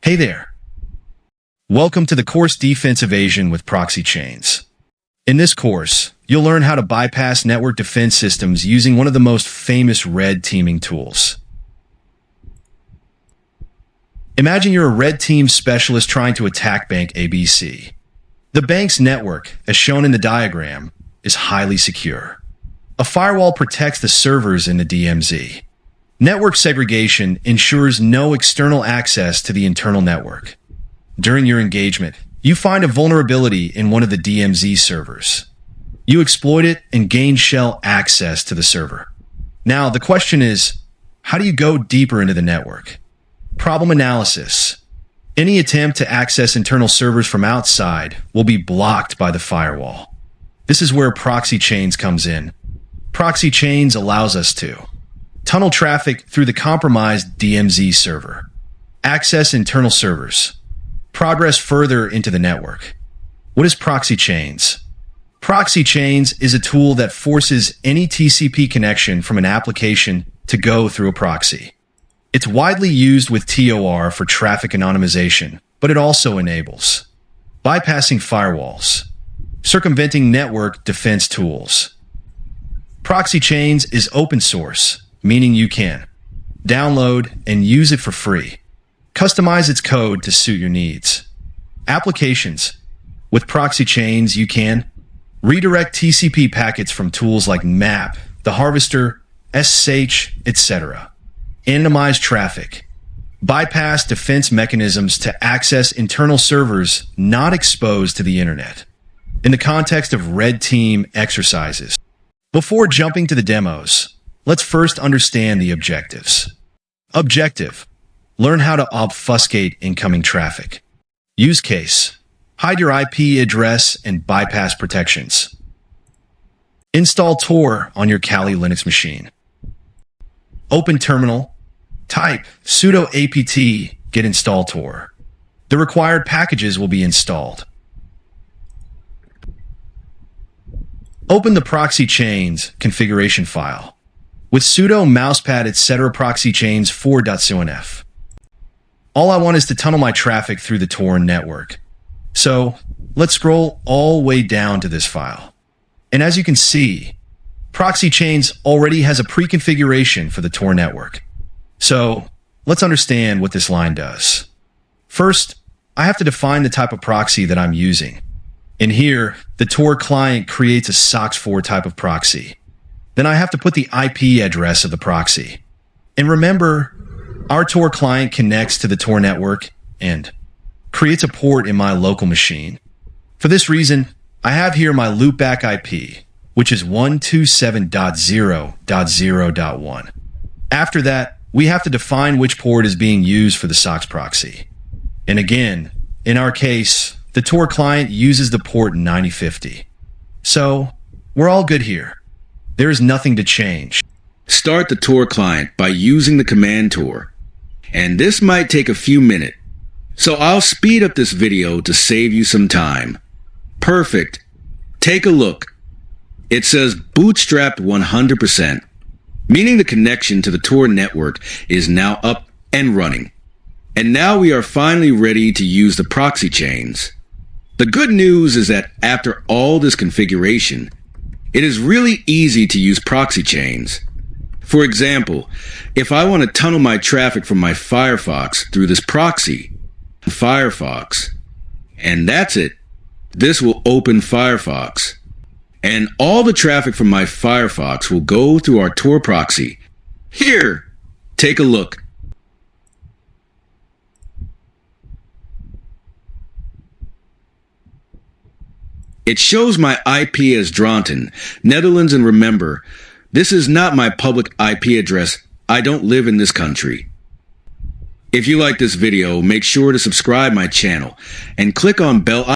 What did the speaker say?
Hey there. Welcome to the course Defense Evasion with Proxychains. In this course, you'll learn how to bypass network defense systems using one of the most famous red teaming tools. Imagine you're a red team specialist trying to attack Bank ABC. The bank's network, as shown in the diagram, is highly secure. A firewall protects the servers in the DMZ. Network segregation ensures no external access to the internal network. During your engagement, you find a vulnerability in one of the DMZ servers. You exploit it and gain shell access to the server. Now, the question is, how do you go deeper into the network? Problem analysis. Any attempt to access internal servers from outside will be blocked by the firewall. This is where Proxychains comes in. Proxychains allows us to tunnel traffic through the compromised DMZ server, access internal servers, progress further into the network. What is Proxychains? Proxychains is a tool that forces any TCP connection from an application to go through a proxy. It's widely used with TOR for traffic anonymization, but it also enables bypassing firewalls, circumventing network defense tools. Proxychains is open source, meaning you can download and use it for free. Customize its code to suit your needs. Applications. With Proxychains, you can redirect TCP packets from tools like MAP, the Harvester, SSH, etc. Anonymize traffic. Bypass defense mechanisms to access internal servers not exposed to the internet. In the context of red team exercises. Before jumping to the demos, let's first understand the objectives. Objective: learn how to obfuscate incoming traffic. Use case: hide your IP address and bypass protections. Install TOR on your Kali Linux machine. Open terminal. Type sudo apt get install TOR. The required packages will be installed. Open the Proxychains configuration file. With sudo mousepad etc. Proxychains 4.conf. All I want is to tunnel my traffic through the TOR network. So let's scroll all the way down to this file. And as you can see, Proxychains already has a pre-configuration for the TOR network. So let's understand what this line does. First, I have to define the type of proxy that I'm using. In here, the TOR client creates a SOCKS4 type of proxy. Then I have to put the IP address of the proxy. And remember, our TOR client connects to the TOR network and creates a port in my local machine. For this reason, I have here my loopback IP, which is 127.0.0.1. After that, we have to define which port is being used for the SOCKS proxy. And again, in our case, the TOR client uses the port 9050. So, we're all good here. There is nothing to change. Start the TOR client by using the command TOR. And this might take a few minutes, so I'll speed up this video to save you some time. Perfect. Take a look. It says bootstrapped 100%, meaning the connection to the TOR network is now up and running. And now we are finally ready to use the Proxychains. The good news is that after all this configuration, it is really easy to use Proxychains. For example, if I want to tunnel my traffic from my Firefox through this proxy, Firefox, and that's it, this will open Firefox. And all the traffic from my Firefox will go through our TOR proxy. Here, take a look. It shows my IP as Dronten, Netherlands, and remember, this is not my public IP address. I don't live in this country. If you like this video, make sure to subscribe my channel and click on bell icon.